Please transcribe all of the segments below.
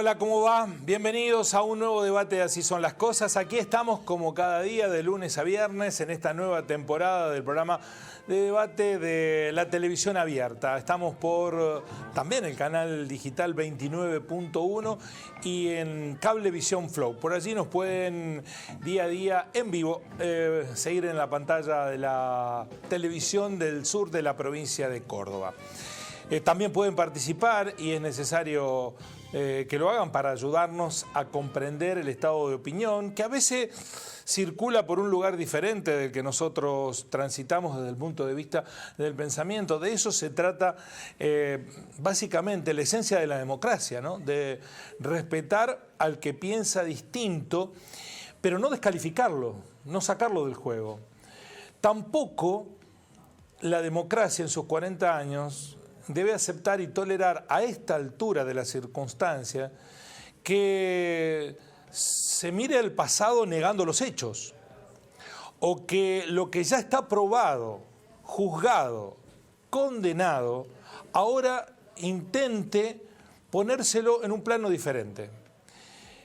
Hola, ¿cómo va? Bienvenidos a un nuevo debate de Así son las cosas. Aquí estamos como cada día de lunes a viernes en esta nueva temporada del programa de debate de la televisión abierta. Estamos por también el canal digital 29.1 y en Cablevisión Flow. Por allí nos pueden día a día en vivo seguir en la pantalla de la televisión del sur de la provincia de Córdoba. También pueden participar y es necesario que lo hagan para ayudarnos a comprender el estado de opinión que a veces circula por un lugar diferente del que nosotros transitamos desde el punto de vista del pensamiento. De eso se trata básicamente la esencia de la democracia, ¿no? De respetar al que piensa distinto, pero no descalificarlo, no sacarlo del juego. Tampoco la democracia en sus 40 años debe aceptar y tolerar a esta altura de la circunstancia que se mire el pasado negando los hechos, o que lo que ya está probado, juzgado, condenado, ahora intente ponérselo en un plano diferente.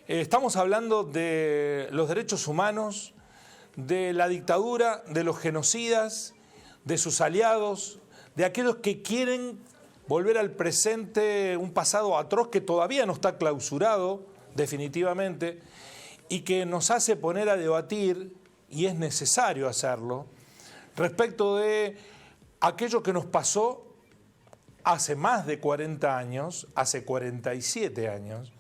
Estamos hablando de los derechos humanos, de la dictadura, de los genocidas, de sus aliados, de aquellos que quieren volver al presente un pasado atroz que todavía no está clausurado definitivamente y que nos hace poner a debatir, y es necesario hacerlo, respecto de aquello que nos pasó hace más de 40 años, hace 47 años,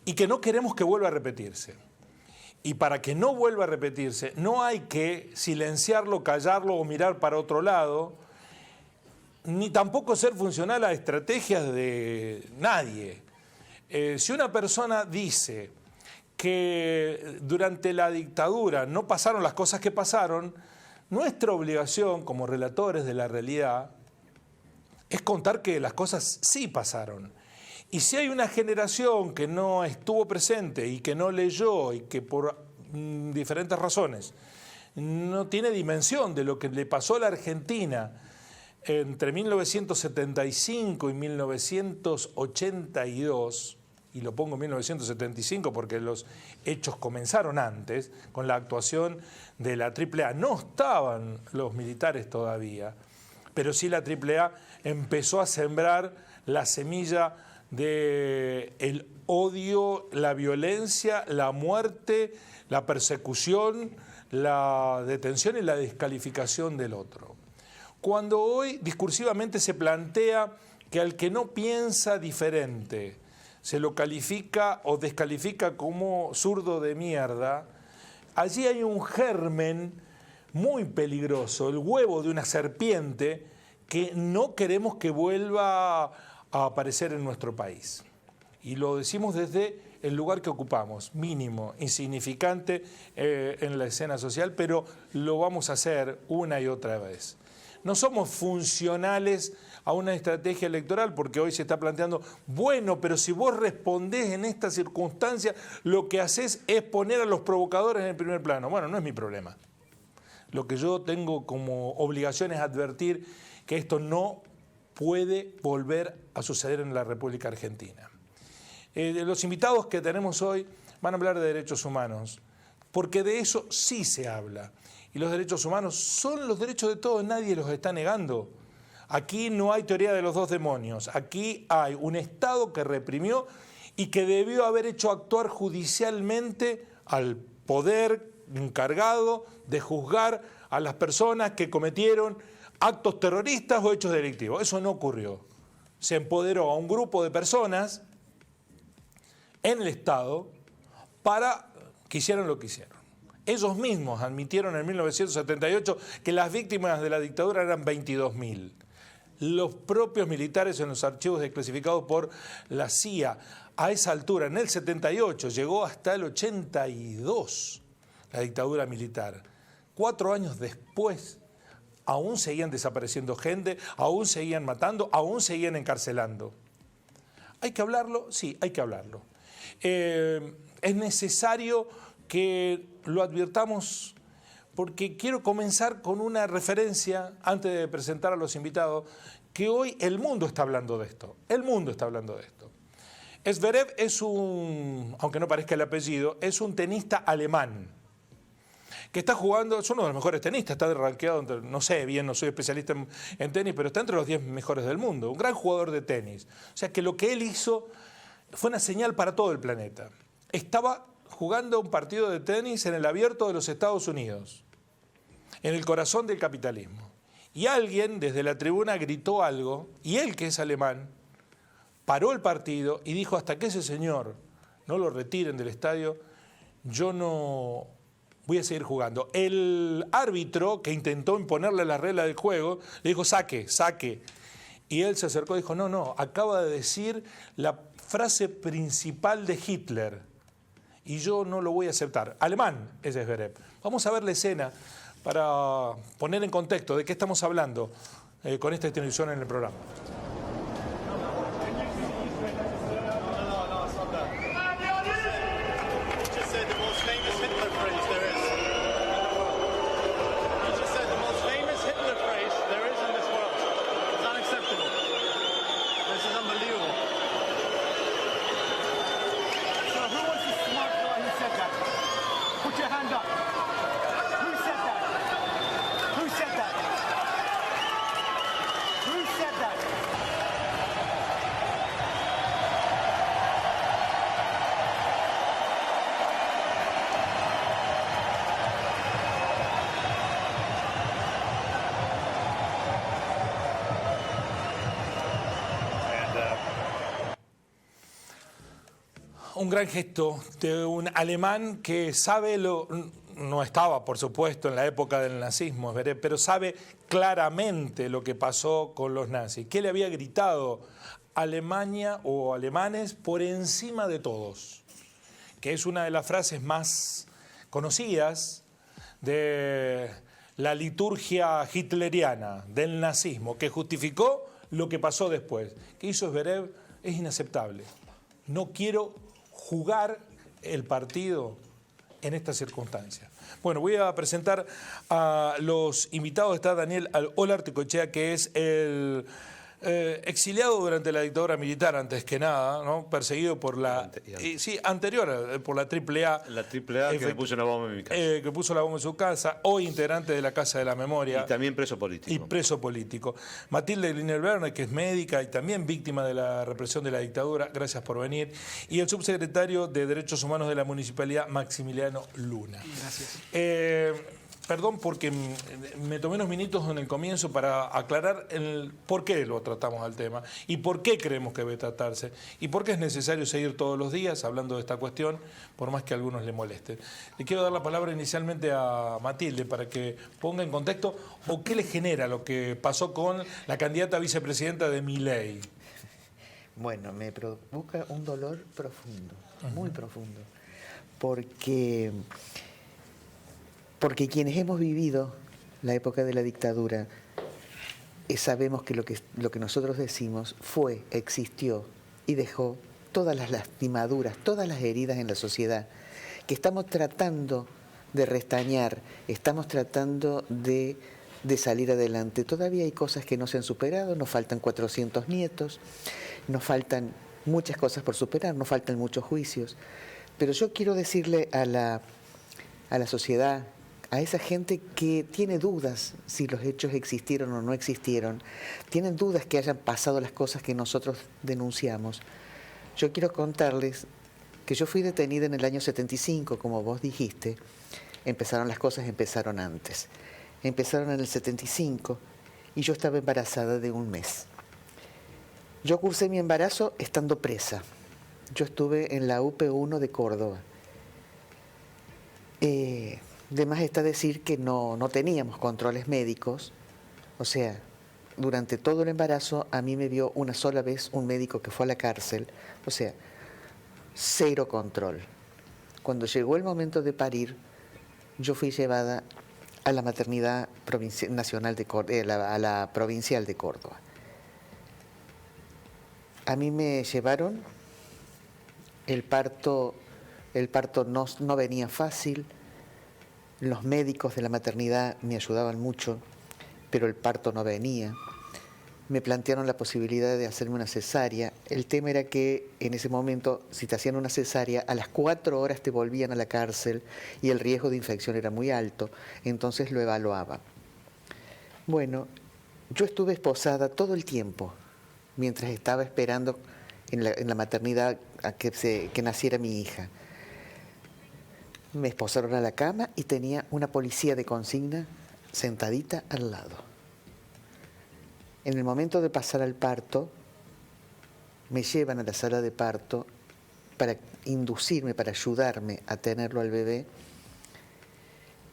y que no queremos que vuelva a repetirse. Y para que no vuelva a repetirse, no hay que silenciarlo, callarlo o mirar para otro lado, ni tampoco ser funcional a estrategias de nadie. Si una persona dice que durante la dictadura no pasaron las cosas que pasaron, nuestra obligación como relatores de la realidad es contar que las cosas sí pasaron. Y si hay una generación que no estuvo presente y que no leyó y que por diferentes razones no tiene dimensión de lo que le pasó a la Argentina entre 1975 y 1982, y lo pongo en 1975 porque los hechos comenzaron antes, con la actuación de la AAA. No estaban los militares todavía, pero sí la AAA empezó a sembrar la semilla del odio, la violencia, la muerte, la persecución, la detención y la descalificación del otro. Cuando hoy discursivamente se plantea que al que no piensa diferente se lo califica o descalifica como zurdo de mierda, allí hay un germen muy peligroso, el huevo de una serpiente que no queremos que vuelva a aparecer en nuestro país. Y lo decimos desde el lugar que ocupamos, mínimo, insignificante en la escena social, pero lo vamos a hacer una y otra vez. No somos funcionales a una estrategia electoral porque hoy se está planteando, bueno, pero si vos respondés en esta circunstancia, lo que haces es poner a los provocadores en el primer plano. Bueno, no es mi problema. Lo que yo tengo como obligación es advertir que esto no puede volver a suceder en la República Argentina. Los invitados que tenemos hoy van a hablar de derechos humanos, porque de eso sí se habla. Y los derechos humanos son los derechos de todos, nadie los está negando. Aquí no hay teoría de los dos demonios, aquí hay un Estado que reprimió y que debió haber hecho actuar judicialmente al poder encargado de juzgar a las personas que cometieron actos terroristas o hechos delictivos. Eso no ocurrió. Se empoderó a un grupo de personas en el Estado para que hicieran lo que hicieron. Ellos mismos admitieron en 1978 que las víctimas de la dictadura eran 22.000. Los propios militares en los archivos desclasificados por la CIA, a esa altura, en el 78, llegó hasta el 82 la dictadura militar. 4 años después, aún seguían desapareciendo gente, aún seguían matando, aún seguían encarcelando. ¿Hay que hablarlo? Sí, hay que hablarlo. Es necesario que lo advirtamos porque quiero comenzar con una referencia, antes de presentar a los invitados, que hoy el mundo está hablando de esto. El mundo está hablando de esto. Zverev es aunque no parezca el apellido, es un tenista alemán que está jugando, es uno de los mejores tenistas, está rankeado, no sé bien, no soy especialista en tenis, pero está entre los 10 mejores del mundo, un gran jugador de tenis. O sea que lo que él hizo fue una señal para todo el planeta. Estaba jugando un partido de tenis en el Abierto de los Estados Unidos, en el corazón del capitalismo. Y alguien desde la tribuna gritó algo, y él, que es alemán, paró el partido y dijo: hasta que ese señor no lo retiren del estadio, yo no voy a seguir jugando. El árbitro, que intentó imponerle la regla del juego, le dijo: saque, saque. Y él se acercó y dijo: no, no, acaba de decir la frase principal de Hitler y yo no lo voy a aceptar. Alemán es Zverev. Vamos a ver la escena para poner en contexto de qué estamos hablando con esta televisión en el programa. Un gran gesto de un alemán que sabe no estaba, por supuesto, en la época del nazismo, pero sabe claramente lo que pasó con los nazis. ¿Qué le había gritado Alemania o alemanes por encima de todos? Que es una de las frases más conocidas de la liturgia hitleriana, del nazismo, que justificó lo que pasó después. ¿Qué hizo Zverev? Es inaceptable. No quiero jugar el partido en estas circunstancias. Bueno, voy a presentar a los invitados. Está Daniel Olarticoechea, que es el exiliado durante la dictadura militar, antes que nada, ¿no? Perseguido por la... anterior, por la AAA. La AAA que puso una bomba en mi casa. Que puso la bomba en su casa, hoy integrante de la Casa de la Memoria. Y también preso político. Y preso político. Matilde Gliner-Werner, que es médica y también víctima de la represión de la dictadura, gracias por venir. Y el subsecretario de Derechos Humanos de la Municipalidad, Maximiliano Luna. Gracias. Perdón porque me tomé unos minutos en el comienzo para aclarar el por qué lo tratamos al tema y por qué creemos que debe tratarse y por qué es necesario seguir todos los días hablando de esta cuestión, por más que a algunos le molesten. Le quiero dar la palabra inicialmente a Matilde para que ponga en contexto o qué le genera lo que pasó con la candidata a vicepresidenta de Milei. Bueno, me provoca un dolor profundo, muy profundo, porque quienes hemos vivido la época de la dictadura sabemos que lo que nosotros decimos existió y dejó todas las lastimaduras, todas las heridas en la sociedad, que estamos tratando de restañar, estamos tratando de salir adelante. Todavía hay cosas que no se han superado, nos faltan 400 nietos, nos faltan muchas cosas por superar, nos faltan muchos juicios. Pero yo quiero decirle a la sociedad, a esa gente que tiene dudas si los hechos existieron o no existieron, tienen dudas que hayan pasado las cosas que nosotros denunciamos. Yo quiero contarles que yo fui detenida en el año 75, como vos dijiste. Las cosas empezaron antes. Empezaron en el 75 y yo estaba embarazada de un mes. Yo cursé mi embarazo estando presa. Yo estuve en la UP1 de Córdoba. De más está decir que no teníamos controles médicos, o sea, durante todo el embarazo a mí me vio una sola vez un médico que fue a la cárcel, o sea, cero control. Cuando llegó el momento de parir, yo fui llevada a la maternidad nacional a la provincial de Córdoba. A mí me llevaron, el parto no venía fácil. Los médicos de la maternidad me ayudaban mucho, pero el parto no venía. me plantearon la posibilidad de hacerme una cesárea. El tema era que en ese momento, si te hacían una cesárea, a las 4 horas te volvían a la cárcel y el riesgo de infección era muy alto, entonces lo evaluaba. Bueno, yo estuve esposada todo el tiempo, mientras estaba esperando en la maternidad a que naciera mi hija. Me esposaron a la cama y tenía una policía de consigna sentadita al lado. En el momento de pasar al parto, me llevan a la sala de parto para inducirme, para ayudarme a tenerlo al bebé,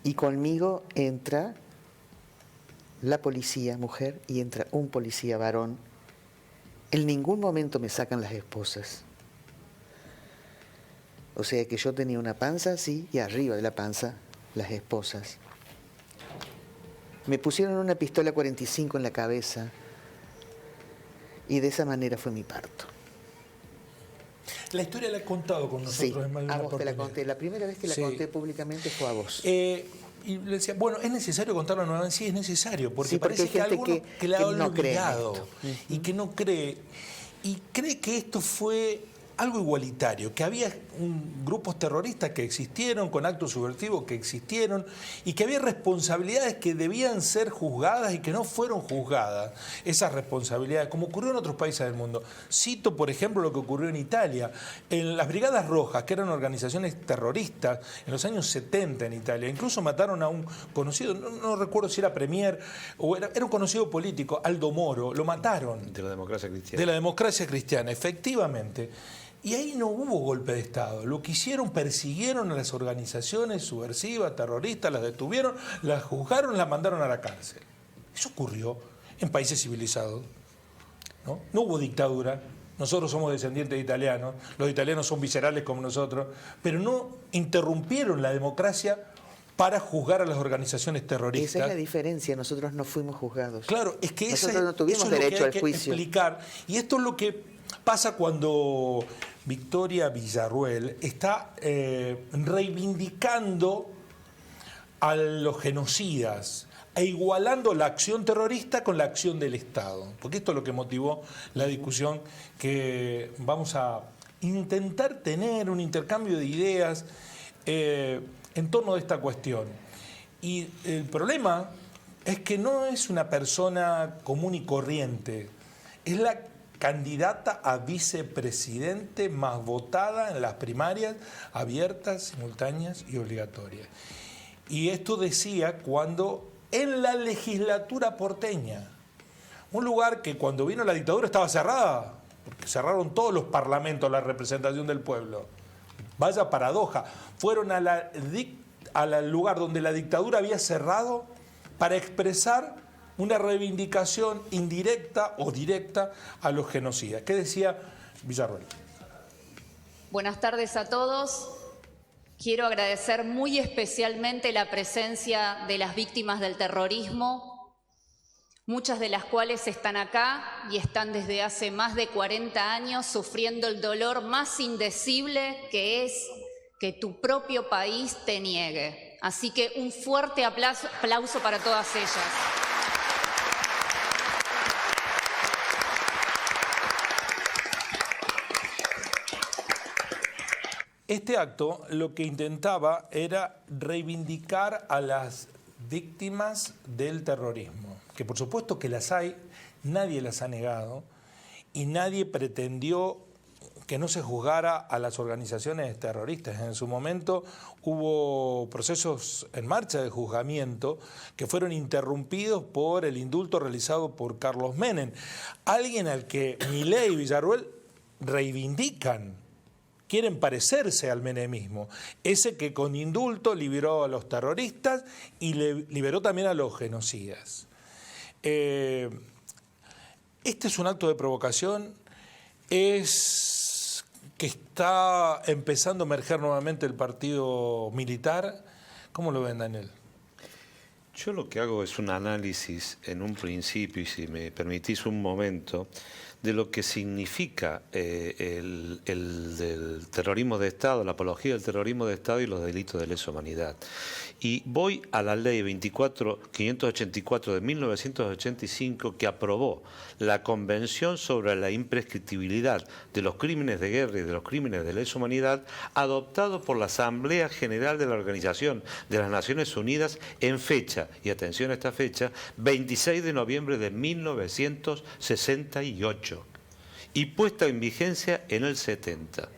y conmigo entra la policía mujer y entra un policía varón. En ningún momento me sacan las esposas. O sea que yo tenía una panza así y arriba de la panza las esposas. Me pusieron una pistola 45 en la cabeza y de esa manera fue mi parto. La historia la he contado con nosotros. Sí, a vos te la conté. La primera vez que la conté públicamente fue a vos. Y le decía, bueno, ¿es necesario contarlo nuevamente? Sí, es necesario, porque, sí, parece que alguno que la ha olvidado y que no cree. Y cree que esto fue algo igualitario, que había grupos terroristas que existieron, con actos subversivos que existieron, y que había responsabilidades que debían ser juzgadas y que no fueron juzgadas, esas responsabilidades, como ocurrió en otros países del mundo. Cito, por ejemplo, lo que ocurrió en Italia, en las Brigadas Rojas, que eran organizaciones terroristas en los años 70 en Italia. Incluso mataron a un conocido, no recuerdo si era premier, o era un conocido político, Aldo Moro, lo mataron. De la democracia cristiana. De la democracia cristiana, efectivamente. Y ahí no hubo golpe de Estado. Lo que hicieron, persiguieron a las organizaciones subversivas, terroristas, las detuvieron, las juzgaron, las mandaron a la cárcel. Eso ocurrió en países civilizados. No hubo dictadura. Nosotros somos descendientes de italianos, los italianos son viscerales como nosotros, pero no interrumpieron la democracia para juzgar a las organizaciones terroristas. Esa es la diferencia, nosotros no fuimos juzgados. Claro, es que nosotros no tuvimos derecho al juicio. Explicar. Y esto es lo que pasa cuando Victoria Villarruel está reivindicando a los genocidas e igualando la acción terrorista con la acción del Estado. Porque esto es lo que motivó la discusión que vamos a intentar tener, un intercambio de ideas en torno de esta cuestión. Y el problema es que no es una persona común y corriente, es la candidata a vicepresidente más votada en las primarias abiertas, simultáneas y obligatorias. Y esto decía cuando en la legislatura porteña, un lugar que cuando vino la dictadura estaba cerrada, porque cerraron todos los parlamentos, la representación del pueblo. Vaya paradoja, fueron al lugar donde la dictadura había cerrado para expresar una reivindicación indirecta o directa a los genocidas. ¿Qué decía Villarruel? Buenas tardes a todos. Quiero agradecer muy especialmente la presencia de las víctimas del terrorismo, muchas de las cuales están acá y están desde hace más de 40 años sufriendo el dolor más indecible, que es que tu propio país te niegue. Así que un fuerte aplauso para todas ellas. Este acto lo que intentaba era reivindicar a las víctimas del terrorismo, que por supuesto que las hay, nadie las ha negado y nadie pretendió que no se juzgara a las organizaciones terroristas. En su momento hubo procesos en marcha de juzgamiento que fueron interrumpidos por el indulto realizado por Carlos Menem, alguien al que Milei y Villarruel reivindican. Quieren parecerse al menemismo, ese que con indulto liberó a los terroristas y liberó también a los genocidas. Este es un acto de provocación, es que está empezando a emerger nuevamente el partido militar. ¿Cómo lo ven, Daniel? Yo lo que hago es un análisis en un principio, y si me permitís un momento, de lo que significa el del terrorismo de Estado, la apología del terrorismo de Estado y los delitos de lesa humanidad. Y voy a la ley 584 de 1985, que aprobó la Convención sobre la imprescriptibilidad de los crímenes de guerra y de los crímenes de lesa humanidad, adoptado por la Asamblea General de la Organización de las Naciones Unidas en fecha, y atención a esta fecha, 26 de noviembre de 1968, y puesta en vigencia en el 70.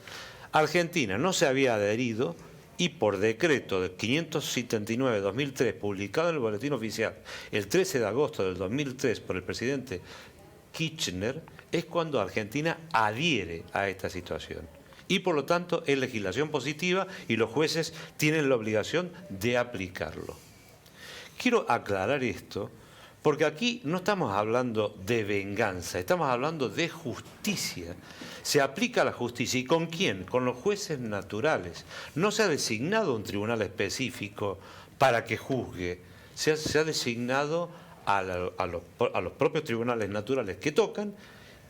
Argentina no se había adherido, y por decreto del 579-2003, publicado en el Boletín Oficial el 13 de agosto del 2003 por el presidente Kirchner, es cuando Argentina adhiere a esta situación. Y por lo tanto es legislación positiva y los jueces tienen la obligación de aplicarlo. Quiero aclarar esto, porque aquí no estamos hablando de venganza, estamos hablando de justicia. Se aplica la justicia. ¿Y con quién? Con los jueces naturales. No se ha designado un tribunal específico para que juzgue. Se ha designado a los propios tribunales naturales que tocan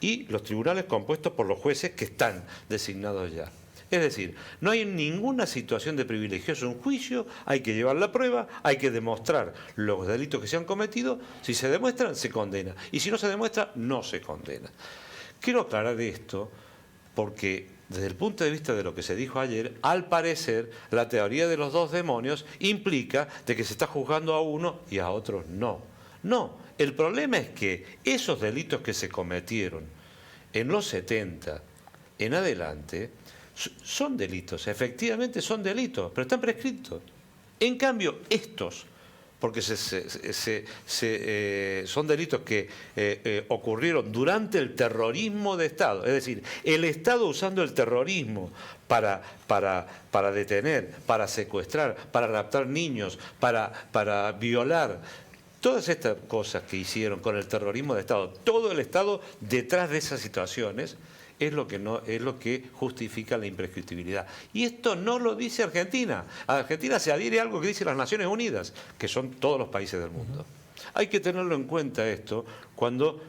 y los tribunales compuestos por los jueces que están designados ya. Es decir, no hay ninguna situación de privilegio, es un juicio, hay que llevar la prueba, hay que demostrar los delitos que se han cometido, si se demuestran, se condena, y si no se demuestra, no se condena. Quiero aclarar esto porque desde el punto de vista de lo que se dijo ayer, al parecer la teoría de los dos demonios implica de que se está juzgando a uno y a otros no. No, el problema es que esos delitos que se cometieron en los 70 en adelante son delitos, efectivamente son delitos, pero están prescritos. En cambio, estos, porque son delitos que ocurrieron durante el terrorismo de Estado, es decir, el Estado usando el terrorismo para detener, para secuestrar, para raptar niños, para violar. Todas estas cosas que hicieron con el terrorismo de Estado, todo el Estado detrás de esas situaciones, es lo que justifica la imprescriptibilidad. Y esto no lo dice Argentina. A Argentina se adhiere a algo que dice las Naciones Unidas, que son todos los países del mundo. Hay que tenerlo en cuenta esto cuando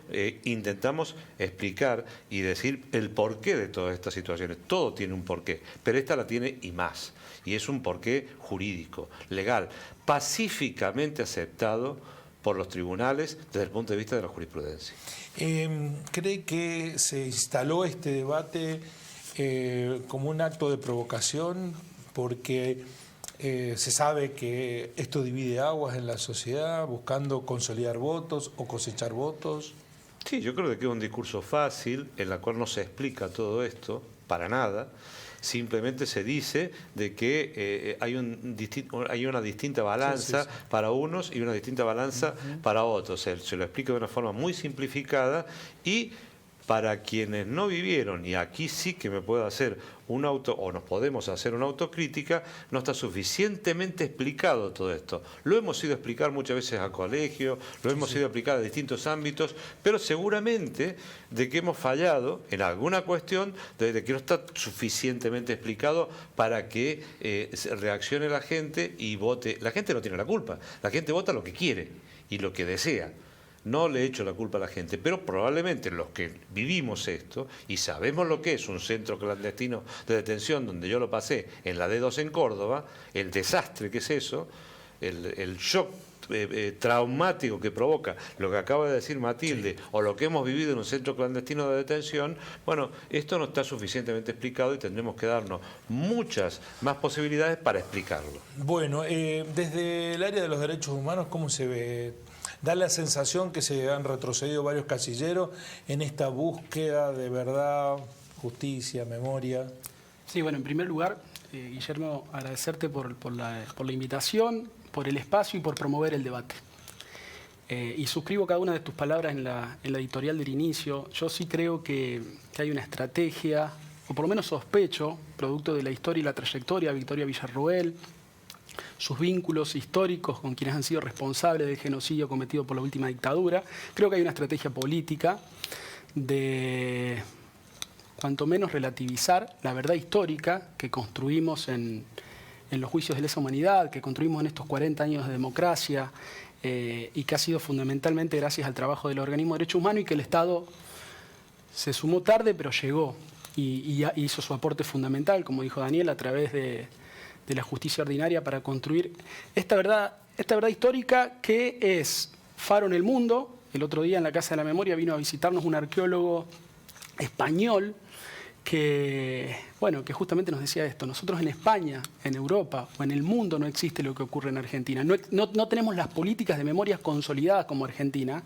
intentamos explicar y decir el porqué de todas estas situaciones. Todo tiene un porqué, pero esta la tiene y más. Y es un porqué jurídico, legal, pacíficamente aceptado por los tribunales desde el punto de vista de la jurisprudencia. ¿Cree que se instaló este debate como un acto de provocación? Porque se sabe que esto divide aguas en la sociedad, buscando consolidar votos o cosechar votos. Sí, yo creo que es un discurso fácil en el cual no se explica todo esto, para nada. Simplemente se dice de que hay una distinta balanza para unos y una distinta balanza para otros. Se lo explica de una forma muy simplificada y para quienes no vivieron, y aquí sí que me puedo hacer nos podemos hacer una autocrítica, no está suficientemente explicado todo esto. Lo hemos ido a explicar muchas veces a colegios, lo hemos ido a explicar a distintos ámbitos, pero seguramente de que hemos fallado en alguna cuestión, de que no está suficientemente explicado para que reaccione la gente y vote. La gente no tiene la culpa, la gente vota lo que quiere y lo que desea. No le echo la culpa a la gente, pero probablemente los que vivimos esto y sabemos lo que es un centro clandestino de detención, donde yo lo pasé en la D2 en Córdoba, el desastre que es eso, el shock traumático que provoca lo que acaba de decir Matilde, o lo que hemos vivido en un centro clandestino de detención, bueno, esto no está suficientemente explicado y tendremos que darnos muchas más posibilidades para explicarlo. Bueno, desde el área de los derechos humanos, ¿cómo se ve? Da la sensación que se han retrocedido varios casilleros en esta búsqueda de verdad, justicia, memoria. Sí, bueno, en primer lugar, Guillermo, agradecerte por la invitación, por el espacio y por promover el debate. Y suscribo cada una de tus palabras en la editorial del inicio. Yo sí creo que hay una estrategia, o por lo menos sospecho, producto de la historia y la trayectoria de Victoria Villarroel, sus vínculos históricos con quienes han sido responsables del genocidio cometido por la última dictadura. Creo que hay una estrategia política de, cuanto menos, relativizar la verdad histórica que construimos en los juicios de lesa humanidad, que construimos en estos 40 años de democracia, y que ha sido fundamentalmente gracias al trabajo del organismo de derechos humanos y que el Estado se sumó tarde, pero llegó y hizo su aporte fundamental, como dijo Daniel, a través de la justicia ordinaria para construir esta verdad histórica que es faro en el mundo. El otro día en la Casa de la Memoria vino a visitarnos un arqueólogo español que justamente nos decía esto. Nosotros en España, en Europa o en el mundo no existe lo que ocurre en Argentina. No tenemos las políticas de memorias consolidadas como Argentina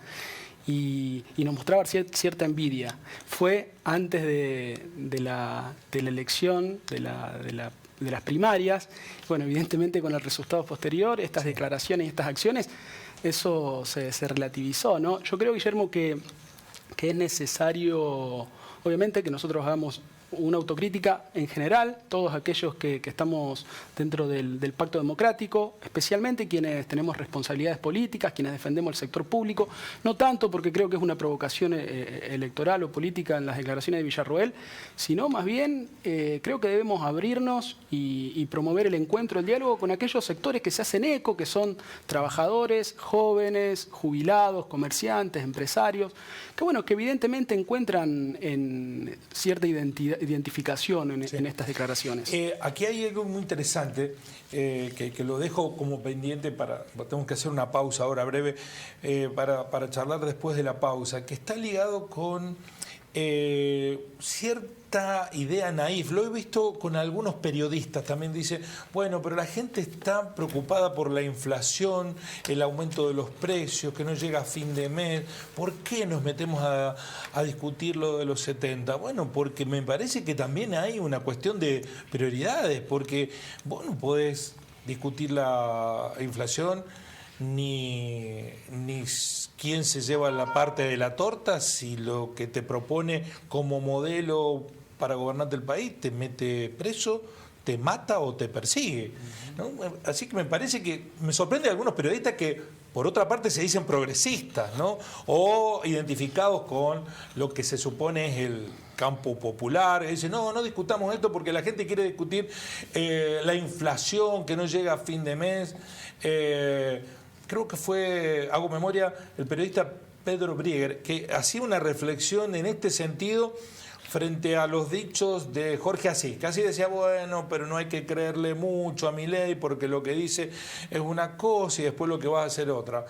y nos mostraba cierta envidia. Fue antes de la elección, de las primarias. Bueno, evidentemente con el resultado posterior, estas declaraciones y estas acciones, eso se relativizó, ¿no? Yo creo, Guillermo, que es necesario, obviamente, que nosotros hagamos una autocrítica en general, todos aquellos que estamos dentro del pacto democrático, especialmente quienes tenemos responsabilidades políticas, quienes defendemos el sector público, no tanto porque creo que es una provocación electoral o política en las declaraciones de Villarroel, sino más bien creo que debemos abrirnos y promover el encuentro, el diálogo con aquellos sectores que se hacen eco, que son trabajadores, jóvenes, jubilados, comerciantes, empresarios, que evidentemente encuentran en cierta identificación en estas declaraciones. Aquí hay algo muy interesante que lo dejo como pendiente tenemos que hacer una pausa ahora breve para charlar después de la pausa, que está ligado con cierta idea naif. Lo he visto con algunos periodistas, también dice, bueno, pero la gente está preocupada por la inflación, el aumento de los precios, que no llega a fin de mes. ¿Por qué nos metemos a discutir lo de los 70? Bueno, porque me parece que también hay una cuestión de prioridades, porque vos no podés discutir la inflación ni quién se lleva la parte de la torta si lo que te propone como modelo para gobernarte el país te mete preso, te mata o te persigue, ¿no? Así que me parece que me sorprende a algunos periodistas que por otra parte se dicen progresistas, ¿no? O identificados con lo que se supone es el campo popular, y dicen, no discutamos esto porque la gente quiere discutir la inflación que no llega a fin de mes. Creo que fue, hago memoria, el periodista Pedro Brieger, que hacía una reflexión en este sentido frente a los dichos de Jorge Asís, que así decía, bueno, pero no hay que creerle mucho a Milei porque lo que dice es una cosa y después lo que va a hacer otra.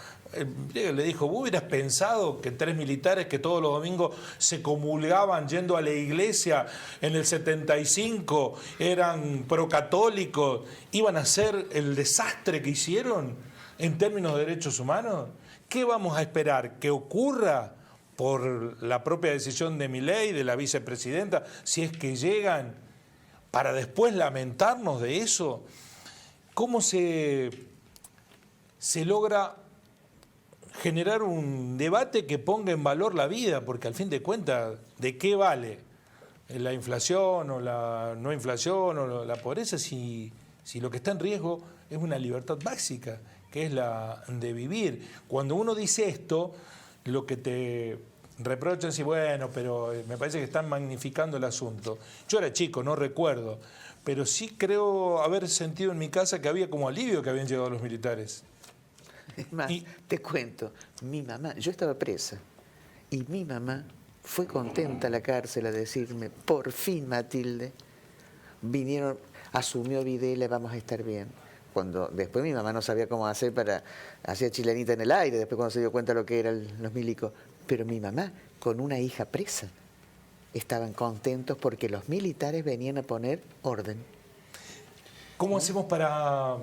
Brieger le dijo, ¿vos hubieras pensado que 3 militares que todos los domingos se comulgaban yendo a la iglesia en el 75, eran procatólicos, iban a hacer el desastre que hicieron en términos de derechos humanos? ¿Qué vamos a esperar? ¿Que ocurra por la propia decisión de Milei, de la vicepresidenta, si es que llegan, para después lamentarnos de eso? ¿Cómo se logra generar un debate que ponga en valor la vida? Porque al fin de cuentas, ¿de qué vale la inflación o la no inflación o la pobreza si lo que está en riesgo es una libertad básica, que es la de vivir? Cuando uno dice esto, lo que te reprochan es, bueno, pero me parece que están magnificando el asunto. Yo era chico, no recuerdo, pero sí creo haber sentido en mi casa que había como alivio que habían llegado los militares. Es más, te cuento, mi mamá, yo estaba presa, y mi mamá fue contenta a la cárcel a decirme, por fin, Matilde, vinieron, asumió Videla, vamos a estar bien. Cuando después mi mamá no sabía cómo hacer hacía chilenita en el aire, después cuando se dio cuenta lo que eran los milicos. Pero mi mamá, con una hija presa, estaban contentos porque los militares venían a poner orden. ¿Cómo hacemos para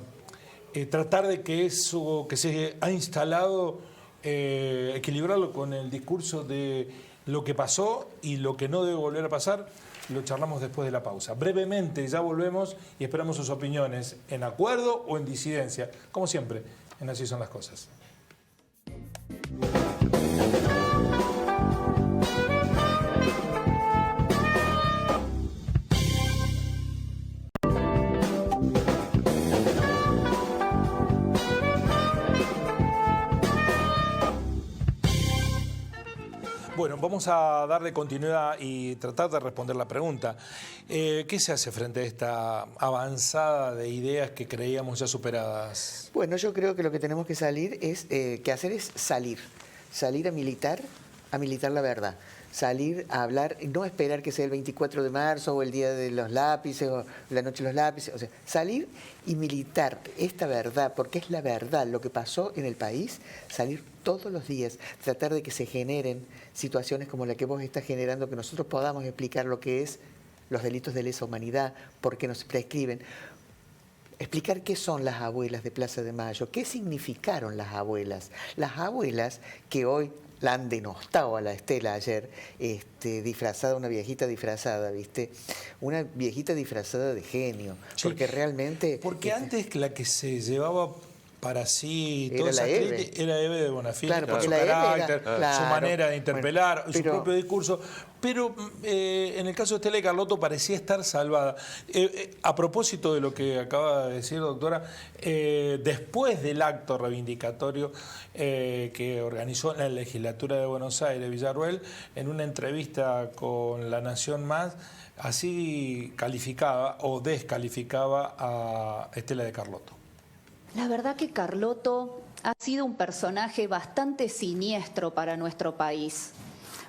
tratar de que eso que se ha instalado, equilibrarlo con el discurso de lo que pasó y lo que no debe volver a pasar? Lo charlamos después de la pausa. Brevemente ya volvemos y esperamos sus opiniones en acuerdo o en disidencia. Como siempre, en Así Son las Cosas. Bueno, vamos a darle continuidad y tratar de responder la pregunta. ¿Qué se hace frente a esta avanzada de ideas que creíamos ya superadas? Bueno, yo creo que lo que tenemos que salir es, salir a militar la verdad. Salir a hablar, no esperar que sea el 24 de marzo o el día de los lápices o la noche de los lápices, o sea, salir y militar esta verdad, porque es la verdad, lo que pasó en el país, salir todos los días, tratar de que se generen situaciones como la que vos estás generando, que nosotros podamos explicar lo que es los delitos de lesa humanidad, por qué nos prescriben. Explicar qué son las abuelas de Plaza de Mayo, qué significaron las abuelas que hoy la han denostado a la Estela ayer, disfrazada, una viejita disfrazada, ¿viste? Una viejita disfrazada de genio, sí, porque realmente... Porque antes la que se llevaba para sí era toda la esa Eve. crítica era Eve de Bonafini, Claro, con porque su la Eve era- carácter, su claro, manera de interpelar, bueno, su pero- propio discurso. Pero en el caso de Estela y Carlotto parecía estar salvada. A propósito de lo que acaba de decir, doctora, después del acto reivindicatorio que organizó en la legislatura de Buenos Aires, Villarroel, en una entrevista con La Nación Más, así calificaba o descalificaba a Estela de Carlotto. La verdad que Carlotto ha sido un personaje bastante siniestro para nuestro país,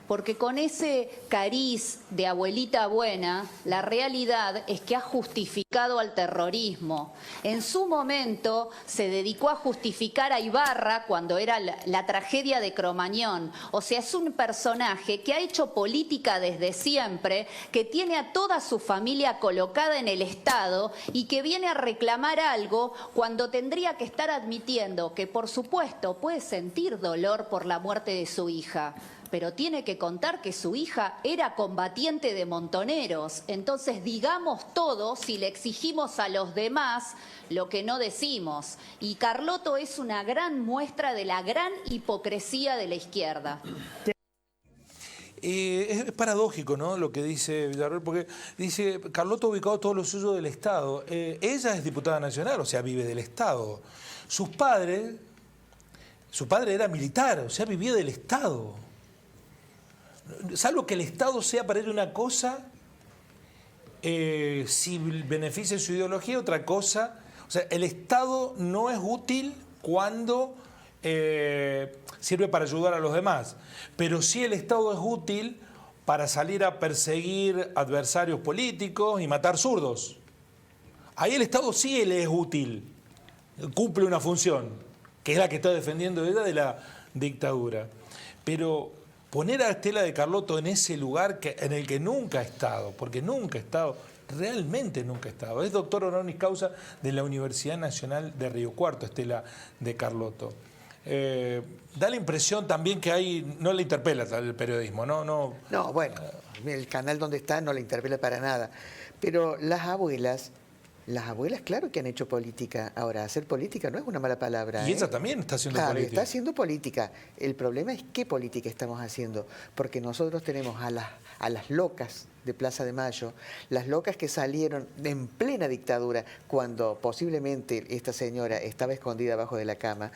porque con ese cariz de abuelita buena, la realidad es que ha justificado al terrorismo. En su momento se dedicó a justificar a Ibarra cuando era la tragedia de Cromañón. O sea, es un personaje que ha hecho política desde siempre, que tiene a toda su familia colocada en el Estado y que viene a reclamar algo cuando tendría que estar admitiendo que, por supuesto, puede sentir dolor por la muerte de su hija, pero tiene que contar que su hija era combatiente de Montoneros. Entonces digamos todo si le exigimos a los demás lo que no decimos. Y Carlotto es una gran muestra de la gran hipocresía de la izquierda. Es paradójico, ¿no?, lo que dice Villarroel, porque dice, Carlotto ha ubicado todo lo suyo del Estado. Ella es diputada nacional, o sea, vive del Estado. Su padre era militar, o sea, vivía del Estado. Salvo que el Estado sea para él una cosa, si beneficia su ideología, otra cosa. O sea, el Estado no es útil cuando sirve para ayudar a los demás, pero sí el Estado es útil para salir a perseguir adversarios políticos y matar zurdos. Ahí el Estado sí le es útil, cumple una función, que es la que está defendiendo ella de la dictadura. Pero poner a Estela de Carlotto en ese lugar en el que nunca ha estado, porque nunca ha estado, realmente nunca ha estado. Es doctor honoris causa de la Universidad Nacional de Río Cuarto, Estela de Carlotto. Da la impresión también que no le interpela el periodismo, ¿no? No, bueno, el canal donde está no le interpela para nada. Pero las abuelas, claro que han hecho política. Ahora, hacer política no es una mala palabra. Y ella también está haciendo política. Está haciendo política. El problema es qué política estamos haciendo. Porque nosotros tenemos a las locas de Plaza de Mayo, las locas que salieron en plena dictadura, cuando posiblemente esta señora estaba escondida abajo de la cama,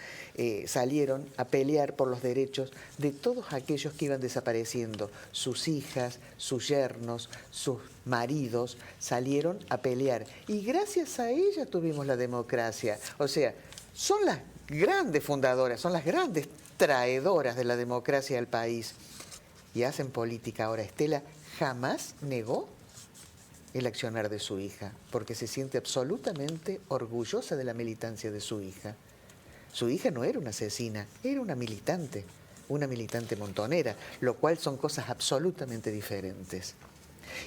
salieron a pelear por los derechos de todos aquellos que iban desapareciendo. Sus hijas, sus yernos, sus maridos salieron a pelear. Y gracias a ella tuvimos la democracia. O sea, son las grandes fundadoras, son las grandes traedoras de la democracia al país. Y hacen política. Ahora, Estela jamás negó el accionar de su hija, porque se siente absolutamente orgullosa de la militancia de su hija. Su hija no era una asesina, era una militante montonera, lo cual son cosas absolutamente diferentes.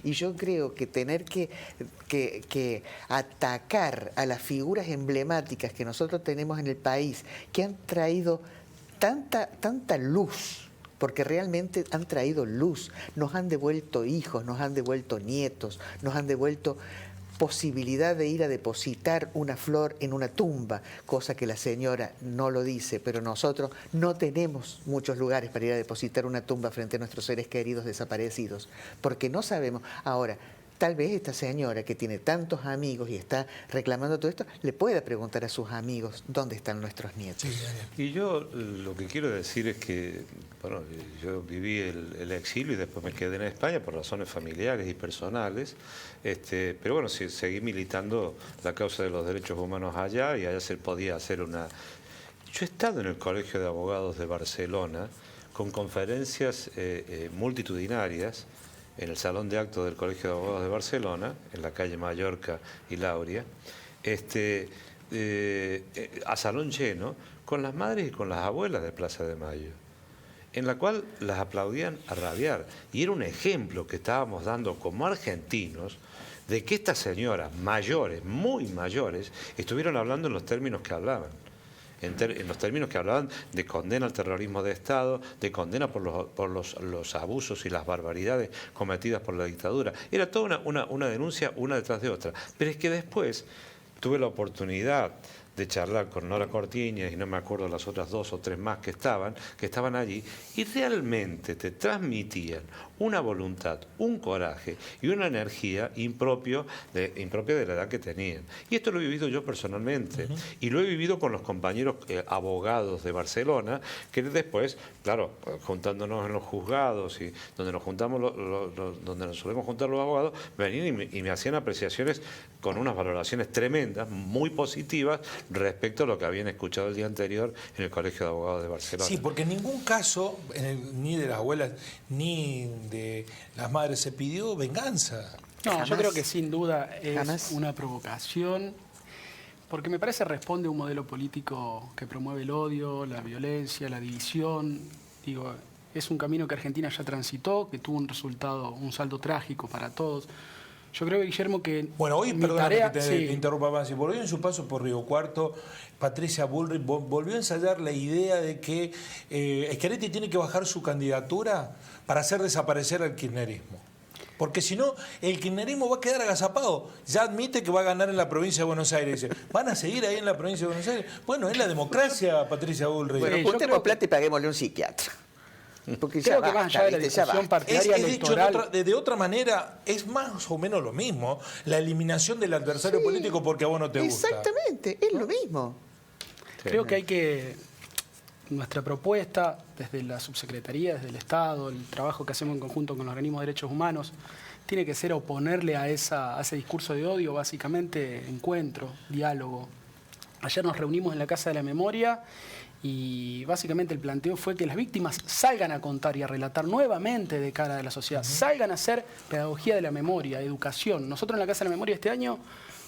Y yo creo que tener que atacar a las figuras emblemáticas que nosotros tenemos en el país, que han traído tanta luz, porque realmente han traído luz, nos han devuelto hijos, nos han devuelto nietos, nos han devuelto posibilidad de ir a depositar una flor en una tumba, cosa que la señora no lo dice, pero nosotros no tenemos muchos lugares para ir a depositar una tumba frente a nuestros seres queridos desaparecidos, porque no sabemos. Ahora, tal vez esta señora que tiene tantos amigos y está reclamando todo esto, le pueda preguntar a sus amigos dónde están nuestros nietos. Y yo lo que quiero decir es que, bueno, yo viví el exilio y después me quedé en España por razones familiares y personales, pero bueno, sí, seguí militando la causa de los derechos humanos allá y allá se podía hacer una... Yo he estado en el Colegio de Abogados de Barcelona con conferencias multitudinarias en el Salón de Actos del Colegio de Abogados de Barcelona, en la calle Mallorca y Lauria, a salón lleno, con las madres y con las abuelas de Plaza de Mayo, en la cual las aplaudían a rabiar. Y era un ejemplo que estábamos dando como argentinos de que estas señoras mayores, muy mayores, estuvieron hablando en los términos que hablaban. En los términos que hablaban de condena al terrorismo de Estado, de condena por los abusos y las barbaridades cometidas por la dictadura. Era toda una denuncia una detrás de otra. Pero es que después tuve la oportunidad de charlar con Nora Cortiñas y no me acuerdo las otras 2 o 3 más que estaban allí, y realmente te transmitían una voluntad, un coraje y una energía impropia de la edad que tenían. Y esto lo he vivido yo personalmente, y lo he vivido con los compañeros abogados de Barcelona, que después, claro, juntándonos en los juzgados y donde nos juntamos donde nos solemos juntar los abogados, venían y me hacían apreciaciones con unas valoraciones tremendas, muy positivas, respecto a lo que habían escuchado el día anterior en el Colegio de Abogados de Barcelona. Sí, porque en ningún caso, ni de las abuelas ni de las madres, se pidió venganza. No, Jamás. yo creo que sin duda es Jamás. una provocación, porque me parece responde a un modelo político que promueve el odio, la violencia, la división. Digo, es un camino que Argentina ya transitó, que tuvo un resultado, un saldo trágico para todos. Yo creo, Guillermo, que Bueno, hoy, mi perdóname tarea... que te interrumpa más, por hoy en su paso por Río Cuarto, Patricia Bullrich volvió a ensayar la idea de que Schiaretti tiene que bajar su candidatura para hacer desaparecer al kirchnerismo. Porque si no, el kirchnerismo va a quedar agazapado. Ya admite que va a ganar en la provincia de Buenos Aires. Dice, ¿van a seguir ahí en la provincia de Buenos Aires? Bueno, es la democracia, Patricia Bullrich. Bueno, yo juntemos creo que- plata y paguémosle un psiquiatra. Porque Creo ya que más basta, allá de la ¿viste? Ya discusión basta. partidaria Es dicho electoral... de otra manera, es más o menos lo mismo, la eliminación del adversario Sí, político porque a vos no te gusta. Exactamente, es lo mismo. Creo que hay que... Nuestra propuesta, desde la subsecretaría, desde el Estado, el trabajo que hacemos en conjunto con los organismos de derechos humanos, tiene que ser oponerle a ese discurso de odio, básicamente encuentro, diálogo. Ayer nos reunimos en la Casa de la Memoria y básicamente el planteo fue que las víctimas salgan a contar y a relatar nuevamente de cara de la sociedad, salgan a hacer pedagogía de la memoria, educación. Nosotros en la Casa de la Memoria este año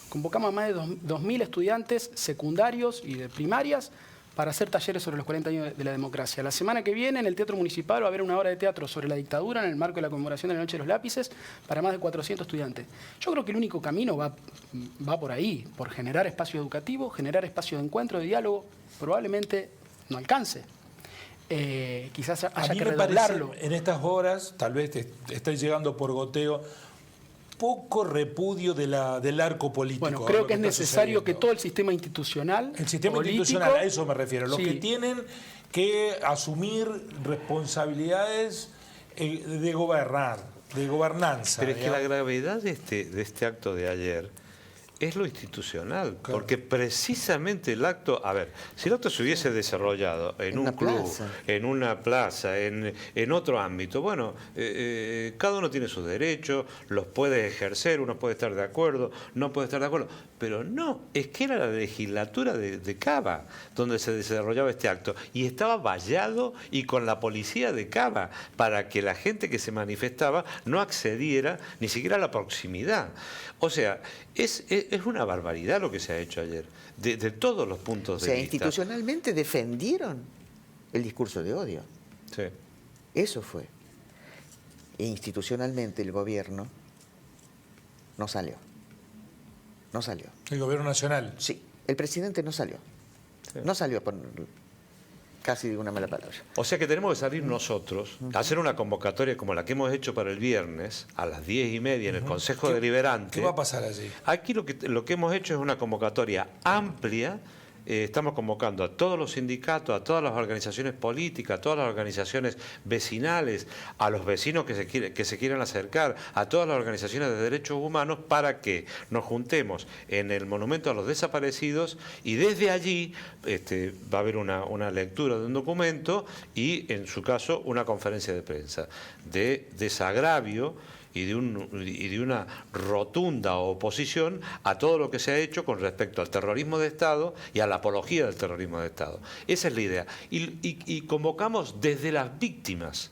convocamos a más de 2.000 estudiantes secundarios y de primarias para hacer talleres sobre los 40 años de la democracia. La semana que viene en el Teatro Municipal va a haber una obra de teatro sobre la dictadura en el marco de la conmemoración de la Noche de los Lápices para más de 400 estudiantes. Yo creo que el único camino va por ahí, por generar espacio educativo, generar espacio de encuentro, de diálogo. Probablemente no alcance. Quizás A haya mí que me parece, redoblarlo. en estas horas, tal vez te estáis llegando por goteo, poco repudio del arco político. Bueno, a creo lo que es está necesario que sucediendo. todo el sistema institucional, El sistema político, institucional, a eso me refiero. Los sí, que tienen que asumir responsabilidades de gobernar, de gobernanza. Pero es que la digamos. gravedad de este acto de ayer es lo institucional, porque precisamente el acto, a ver, si el acto se hubiese desarrollado en un una club, plaza. en una plaza, en otro ámbito, bueno, cada uno tiene sus derechos, los puede ejercer, uno puede estar de acuerdo, no puede estar de acuerdo, pero no, es que era la legislatura de Cava donde se desarrollaba este acto y estaba vallado y con la policía de Cava para que la gente que se manifestaba no accediera ni siquiera a la proximidad. O sea, es una barbaridad lo que se ha hecho ayer, de todos los puntos O de sea, vista. institucionalmente defendieron el discurso de odio. Sí. Eso fue. E institucionalmente el gobierno no salió. No salió. El gobierno nacional. Sí, el presidente no salió. Sí. No salió por casi digo una mala palabra. O sea que tenemos que salir nosotros, a hacer una convocatoria como la que hemos hecho para el viernes, a las 10:30 en el Consejo Deliberante. ¿Qué va a pasar allí? Aquí lo que hemos hecho es una convocatoria amplia estamos convocando a todos los sindicatos, a todas las organizaciones políticas, a todas las organizaciones vecinales, a los vecinos que se quieran acercar, a todas las organizaciones de derechos humanos, para que nos juntemos en el Monumento a los Desaparecidos, y desde allí va a haber una lectura de un documento y, en su caso, una conferencia de prensa de desagravio y de una rotunda oposición a todo lo que se ha hecho con respecto al terrorismo de Estado y a la apología del terrorismo de Estado. Esa es la idea. Y convocamos desde las víctimas,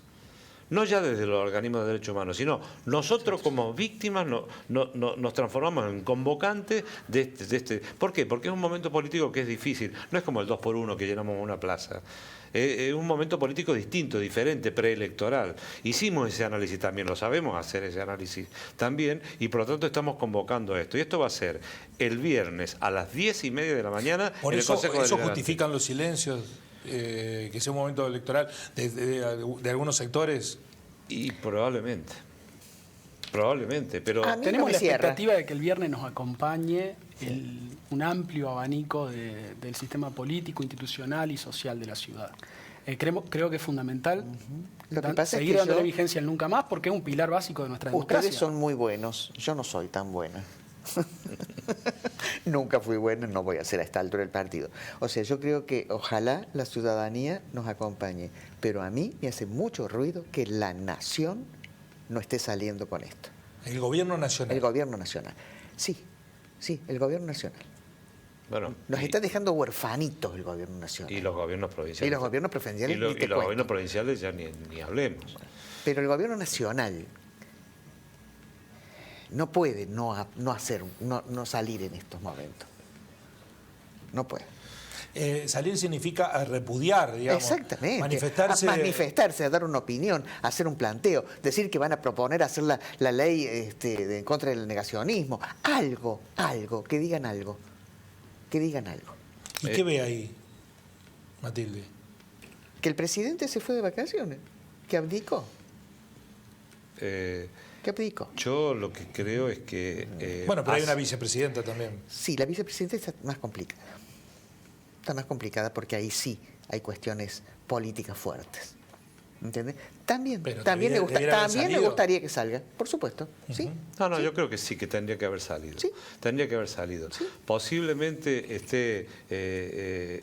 no ya desde los organismos de derechos humanos, sino nosotros como víctimas nos transformamos en convocantes de este. ¿Por qué? Porque es un momento político que es difícil. No es como el 2x1 que llenamos una plaza. Es un momento político distinto, diferente, preelectoral. Hicimos ese análisis también, lo sabemos hacer ese análisis también, y por lo tanto estamos convocando esto. Y esto va a ser el viernes a las 10:30 de la mañana por en el Consejo eso Deliberante. justifican los silencios, que sea un momento electoral de algunos sectores. Y probablemente, pero A mí Tenemos no me la cierra. expectativa de que el viernes nos acompañe un amplio abanico del sistema político, institucional y social de la ciudad. Creo que es fundamental Lo que pasa es seguir que dándole yo- vigencia al nunca más, porque es un pilar básico de nuestra democracia. Ustedes son muy buenos, yo no soy tan buena. Nunca fui buena, no voy a ser a esta altura del partido. O sea, yo creo que ojalá la ciudadanía nos acompañe, pero a mí me hace mucho ruido que la nación no esté saliendo con esto. El gobierno nacional. El gobierno nacional. Sí, el gobierno nacional. bueno, Nos está dejando huerfanitos el gobierno y nacional. los gobiernos provinciales. Y los gobiernos provinciales, Y ni te los gobiernos cuento. provinciales ya ni hablemos. Pero el gobierno nacional no puede no salir en estos momentos. No puede. Salir significa repudiar, digamos. Exactamente. Manifestarse. A dar una opinión, a hacer un planteo, decir que van a proponer hacer la ley en contra del negacionismo. Algo, que digan algo. Que digan algo. ¿Y qué ve ahí, Matilde? Que el presidente se fue de vacaciones, que abdicó. Que abdicó. Yo lo que creo es que... Bueno, pero hay una vicepresidenta también. Sí, la vicepresidenta está más complicada. Está más complicada porque ahí sí hay cuestiones políticas fuertes. ¿Entiendes? También Pero me debiera haber salido. gustaría que salga, por supuesto. ¿Sí? No, yo creo que sí, que tendría que haber salido. Sí. Tendría que haber salido. Sí. Posiblemente esté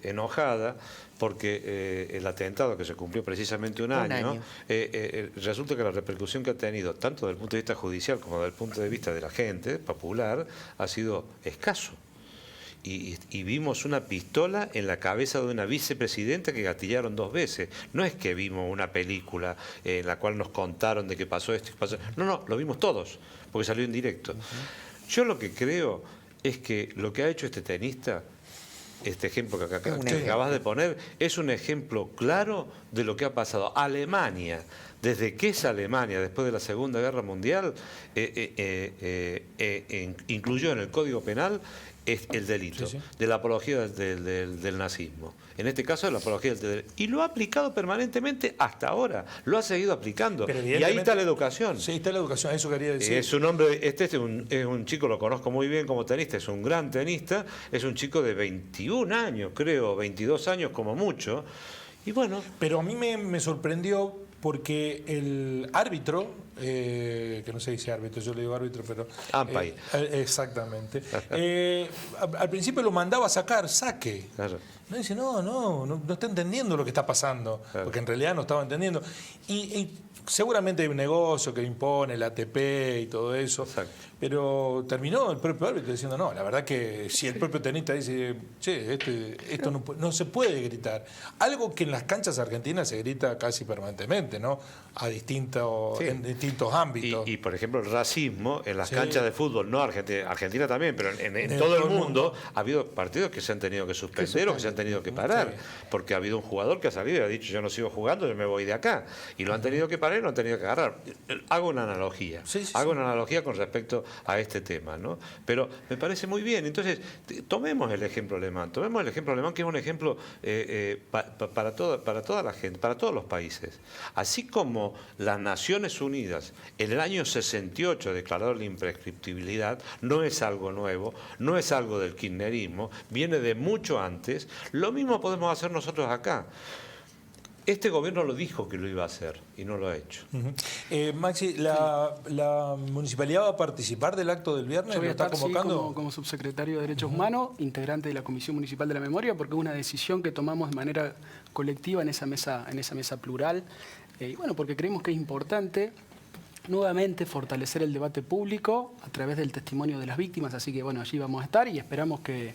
enojada porque el atentado, que se cumplió precisamente un año. Resulta que la repercusión que ha tenido, tanto desde el punto de vista judicial como desde el punto de vista de la gente popular, ha sido escaso. Y vimos una pistola en la cabeza de una vicepresidenta que gatillaron 2 veces. No es que vimos una película en la cual nos contaron de que pasó esto y pasó. No, lo vimos todos, porque salió en directo. Yo lo que creo es que lo que ha hecho este tenista, este ejemplo que acabas de poner, es un ejemplo claro de lo que ha pasado. Alemania, desde que es Alemania, después de la Segunda Guerra Mundial, incluyó en el Código Penal el delito de la apología del nazismo. En este caso, de la apología del... Y lo ha aplicado permanentemente hasta ahora. Lo ha seguido aplicando. Y ahí está la educación. Sí, está la educación, eso quería decir. Es un hombre, es un chico, lo conozco muy bien como tenista, es un gran tenista, es un chico de 21 años, creo, 22 años como mucho. Y bueno... Pero a mí me sorprendió porque el árbitro, que no se dice árbitro, yo le digo árbitro, pero... Umpire. Exactamente. Al principio lo mandaba a sacar, saque. Claro. No dice, no está entendiendo lo que está pasando, Claro. porque en realidad no estaba entendiendo. Y seguramente hay un negocio que impone el ATP y todo eso. Exacto. Pero terminó el propio árbitro diciendo, no, la verdad que si el propio tenista dice, che, esto no se puede gritar. Algo que en las canchas argentinas se grita casi permanentemente, ¿no? En distintos ámbitos. Y, por ejemplo, el racismo en las Sí. canchas de fútbol, no Argentina también, pero en todo el mundo ha habido partidos que se han tenido que suspender o que se han tenido que parar, porque ha habido un jugador que ha salido y ha dicho, yo no sigo jugando, yo me voy de acá. Y lo han tenido que parar y lo han tenido que agarrar. Hago una analogía. Hago una analogía con respecto a este tema, ¿no? Pero me parece muy bien. Entonces, tomemos el ejemplo alemán, que es un ejemplo para toda la gente, para todos los países. Así como las Naciones Unidas en el año 68 declaró la imprescriptibilidad, no es algo nuevo, no es algo del kirchnerismo, viene de mucho antes, lo mismo podemos hacer nosotros acá. Este gobierno lo dijo que lo iba a hacer y no lo ha hecho. Maxi, ¿la municipalidad va a participar del acto del viernes? Yo voy a estar, convocando? sí, como subsecretario de Derechos Humanos, integrante de la Comisión Municipal de la Memoria, porque es una decisión que tomamos de manera colectiva en esa mesa plural. Y bueno, porque creemos que es importante nuevamente fortalecer el debate público a través del testimonio de las víctimas. Así que bueno, allí vamos a estar y esperamos que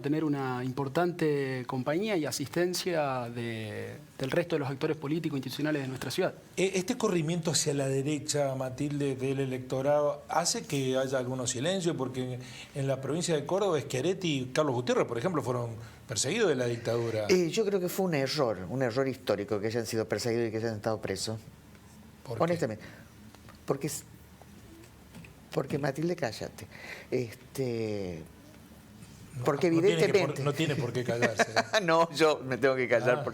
tener una importante compañía y asistencia del resto de los actores políticos e institucionales de nuestra ciudad. ¿Este corrimiento hacia la derecha, Matilde, del electorado, hace que haya algunos silencios? Porque en la provincia de Córdoba, Schiaretti y Carlos Gutiérrez, por ejemplo, fueron perseguidos de la dictadura. Yo creo que fue un error histórico que hayan sido perseguidos y que hayan estado presos. ¿Por qué? Honestamente. Porque Matilde, cállate. Porque evidentemente... No tiene por qué callarse. No, yo me tengo que callar.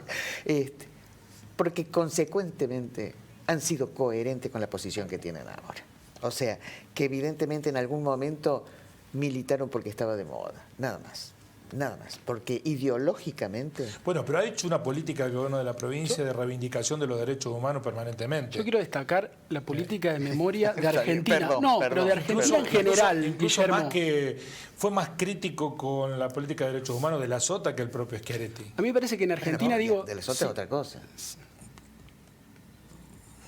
Porque consecuentemente han sido coherentes con la posición que tienen ahora. O sea, que evidentemente en algún momento militaron porque estaba de moda. Nada más. Nada más, porque ideológicamente... Bueno, pero ha hecho una política del gobierno de la provincia de reivindicación de los derechos humanos permanentemente. Yo quiero destacar la política de memoria de Argentina. Pero de Argentina Incluso, en general, incluso Guillermo. más que fue más crítico con la política de derechos humanos de la Sota que el propio Schiaretti. A mí me parece que en Argentina, de la Sota es otra cosa.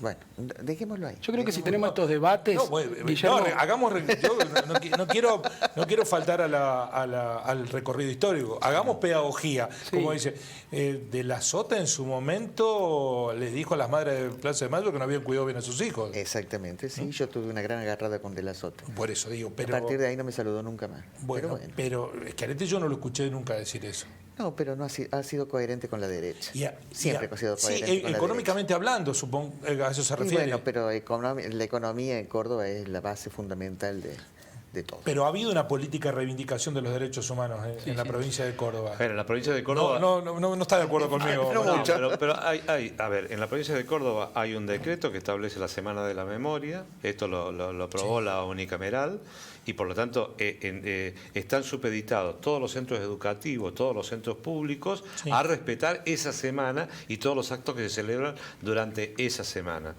Bueno, dejémoslo ahí. Yo creo que si tenemos estos debates, Guillermo... No quiero faltar al recorrido histórico. Hagamos pedagogía. Sí. Como dice, de la Sota en su momento les dijo a las madres de Plaza de Mayo que no habían cuidado bien a sus hijos. Exactamente, sí. Yo tuve una gran agarrada con De la Sota. Por eso digo, pero... A partir de ahí no me saludó nunca más. Bueno, pero Schiaretti yo no lo escuché nunca decir eso. No, pero no ha sido coherente con la derecha. Siempre ha sido coherente sí, con la económicamente derecha. hablando, supongo, a eso se refiere. Bueno, pero la economía en Córdoba es la base fundamental de todo. Pero ha habido una política de reivindicación de los derechos humanos en la provincia de Córdoba. Bueno, en la provincia de Córdoba... No está de acuerdo conmigo. Pero a ver, en la provincia de Córdoba hay un decreto que establece la Semana de la Memoria, esto lo aprobó la unicameral, y por lo tanto están supeditados todos los centros educativos, todos los centros públicos a respetar esa semana y todos los actos que se celebran durante esa semana.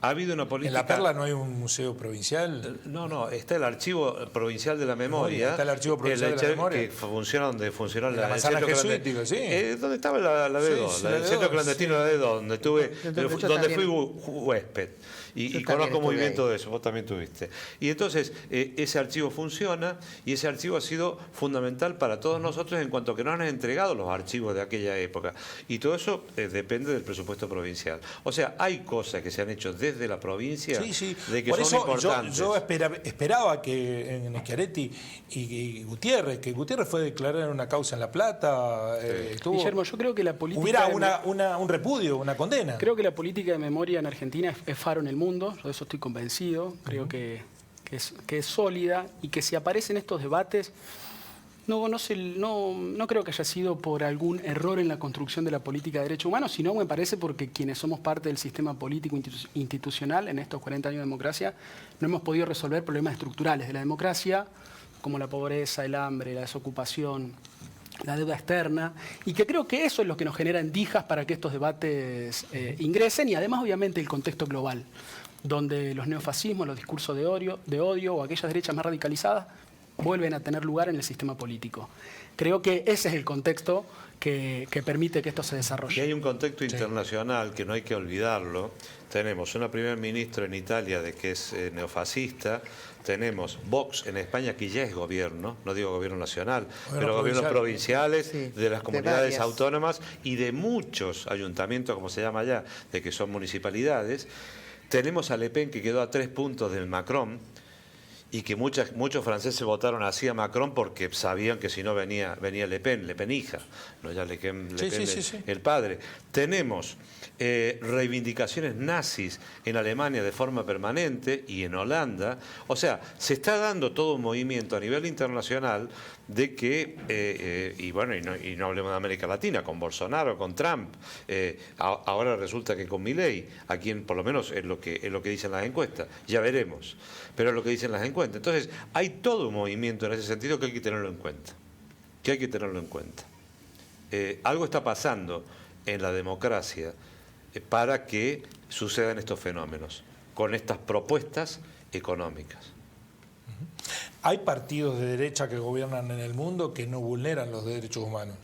Ha habido una política... ¿En La Perla no hay un museo provincial? No, está el Archivo Provincial de la Memoria. Está el Archivo Provincial de la Memoria. Que funciona donde funciona la manzana jesuítica, sí. Donde estaba la D2, el centro clandestino de la D2, donde fui huésped. Y conozco muy bien todo eso, vos también tuviste. Y entonces, ese archivo funciona y ese archivo ha sido fundamental para todos nosotros en cuanto a que nos han entregado los archivos de aquella época. Y todo eso depende del presupuesto provincial. O sea, hay cosas que se han hecho desde la provincia de que por son eso importantes. yo esperaba que en Schiaretti y Gutiérrez, que Gutiérrez fue a declarar una causa en La Plata, Guillermo, yo creo que la política... Hubiera un repudio, una condena. Creo que la política de memoria en Argentina es faro en el mundo, yo de eso estoy convencido, creo que es sólida y que si aparecen estos debates, no creo que haya sido por algún error en la construcción de la política de derechos humanos, sino me parece porque quienes somos parte del sistema político institucional en estos 40 años de democracia no hemos podido resolver problemas estructurales de la democracia, como la pobreza, el hambre, la desocupación, la deuda externa, y que creo que eso es lo que nos genera endijas para que estos debates ingresen, y además obviamente el contexto global, donde los neofascismos, los discursos de odio o aquellas derechas más radicalizadas vuelven a tener lugar en el sistema político. Creo que ese es el contexto que permite que esto se desarrolle. Y hay un contexto internacional que no hay que olvidarlo. Tenemos una primer ministra en Italia que es neofascista, tenemos Vox en España que ya es gobierno, no digo gobierno nacional, pero gobiernos provinciales de las comunidades autónomas y de muchos ayuntamientos, como se llama allá, de que son municipalidades. Tenemos a Le Pen que quedó a 3 puntos del Macron y que muchos franceses votaron así a Macron porque sabían que si no venía Le Pen hija, no ya Le Pen, Sí. el padre. Tenemos reivindicaciones nazis en Alemania de forma permanente y en Holanda. O sea, se está dando todo un movimiento a nivel internacional de que, y no hablemos de América Latina, con Bolsonaro, con Trump, ahora resulta que con Milei, a quien por lo menos es lo que dicen las encuestas, ya veremos, pero es lo que dicen las encuestas. Entonces, hay todo un movimiento en ese sentido que hay que tenerlo en cuenta. Algo está pasando en la democracia para que sucedan estos fenómenos, con estas propuestas económicas. Hay partidos de derecha que gobiernan en el mundo que no vulneran los derechos humanos.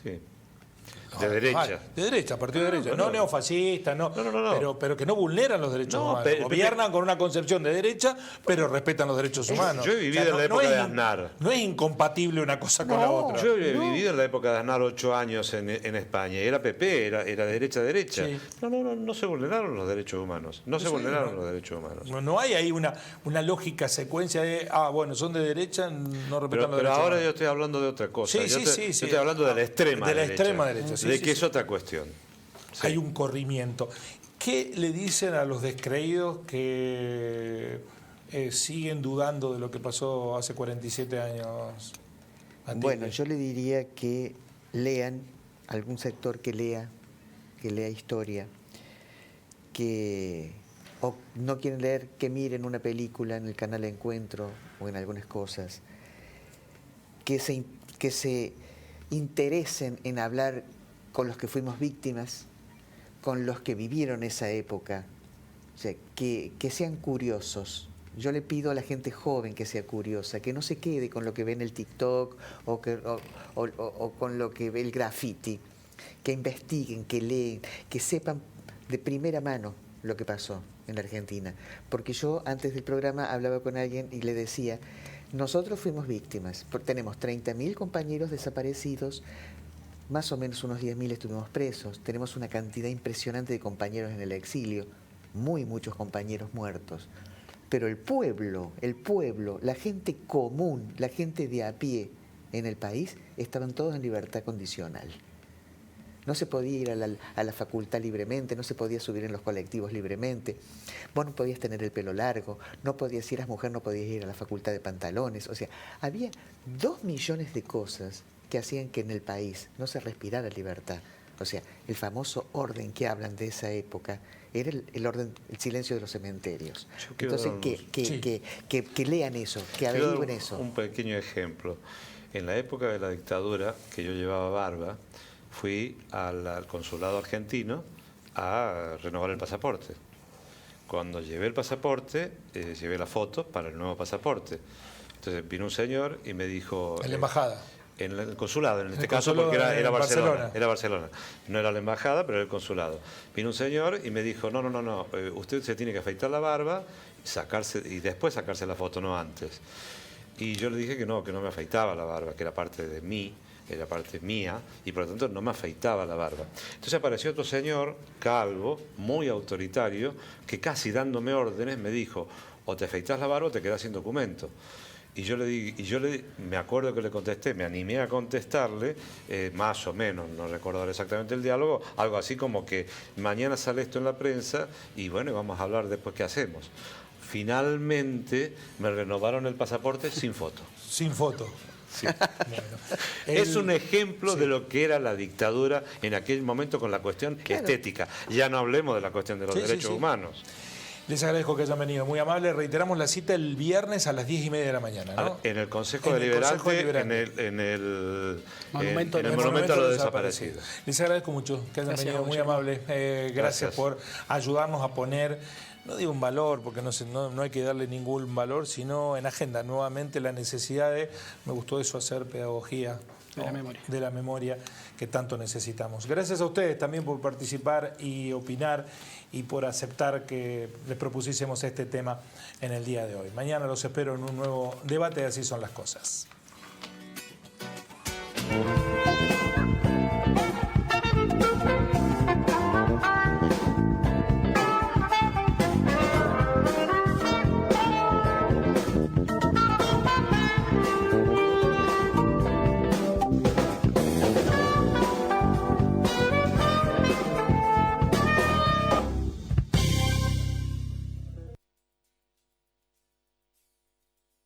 Sí. De derecha. De derecha, partido de derecha. No neofascistas, no. Pero que no vulneran los derechos humanos. Gobiernan con una concepción de derecha, pero respetan los derechos humanos. Yo he vivido en la época de Aznar. No es incompatible una cosa con la otra. Yo he vivido en la época de Aznar 8 años en España. Era PP, era derecha. Sí. No se vulneraron los derechos humanos. No se vulneraron los derechos humanos. No hay ahí una lógica secuencia de, son de derecha, no respetan los derechos humanos. Pero ahora yo estoy hablando de otra cosa. Yo estoy hablando de la extrema derecha. De la extrema derecha, sí. Que es otra cuestión. Sí. Hay un corrimiento. ¿Qué le dicen a los descreídos que siguen dudando de lo que pasó hace 47 años? Bueno, yo le diría que lean, algún sector que lea historia, que o no quieren leer, que miren una película en el canal Encuentro o en algunas cosas, que se interesen en hablar con los que fuimos víctimas, con los que vivieron esa época, o sea, que sean curiosos. Yo le pido a la gente joven que sea curiosa, que no se quede con lo que ve en el TikTok o con lo que ve el graffiti, que investiguen, que leen, que sepan de primera mano lo que pasó en la Argentina. Porque yo antes del programa hablaba con alguien y le decía, nosotros fuimos víctimas, tenemos 30.000 compañeros desaparecidos, más o menos unos 10.000 estuvimos presos, tenemos una cantidad impresionante de compañeros en el exilio, muchos compañeros muertos. Pero el pueblo, la gente común, la gente de a pie en el país, estaban todos en libertad condicional. No se podía ir a la facultad libremente, no se podía subir en los colectivos libremente, vos no podías tener el pelo largo, no podías, si eras mujer no podías ir a la facultad de pantalones, o sea, había 2 millones de cosas que hacían que en el país no se respirara libertad. O sea, el famoso orden que hablan de esa época era el orden, el silencio de los cementerios. Entonces, que lean eso, que averigüen eso. Un pequeño ejemplo. En la época de la dictadura, que yo llevaba barba, fui al consulado argentino a renovar el pasaporte. Cuando llevé el pasaporte, llevé la foto para el nuevo pasaporte. Entonces vino un señor y me dijo... En la embajada. En el consulado, en este caso, porque era Barcelona. Era Barcelona. No era la embajada, pero era el consulado. Vino un señor y me dijo, no, usted se tiene que afeitar la barba y después sacarse la foto, no antes. Y yo le dije que no me afeitaba la barba, que era parte de mí, era parte mía, y por lo tanto no me afeitaba la barba. Entonces apareció otro señor, calvo, muy autoritario, que casi dándome órdenes me dijo, o te afeitas la barba o te quedas sin documento. Y yo me acuerdo que le contesté, me animé a contestarle, más o menos, no recuerdo exactamente el diálogo, algo así como que mañana sale esto en la prensa y bueno, vamos a hablar después qué hacemos. Finalmente me renovaron el pasaporte sin foto. Sin foto. Sí. Es un ejemplo de lo que era la dictadura en aquel momento con la cuestión estética. Ya no hablemos de la cuestión de los derechos humanos. Les agradezco que hayan venido, muy amable. Reiteramos la cita el viernes a las 10:30 de la mañana, ¿no? En el Consejo Deliberante, en el Monumento a los Desaparecidos. Les agradezco mucho que hayan venido, muy amable. Gracias por ayudarnos a poner, no digo un valor, porque no hay que darle ningún valor, sino en agenda nuevamente la necesidad me gustó eso, hacer pedagogía. De la memoria que tanto necesitamos. Gracias a ustedes también por participar y opinar y por aceptar que les propusiésemos este tema en el día de hoy. Mañana los espero en un nuevo debate, así son las cosas.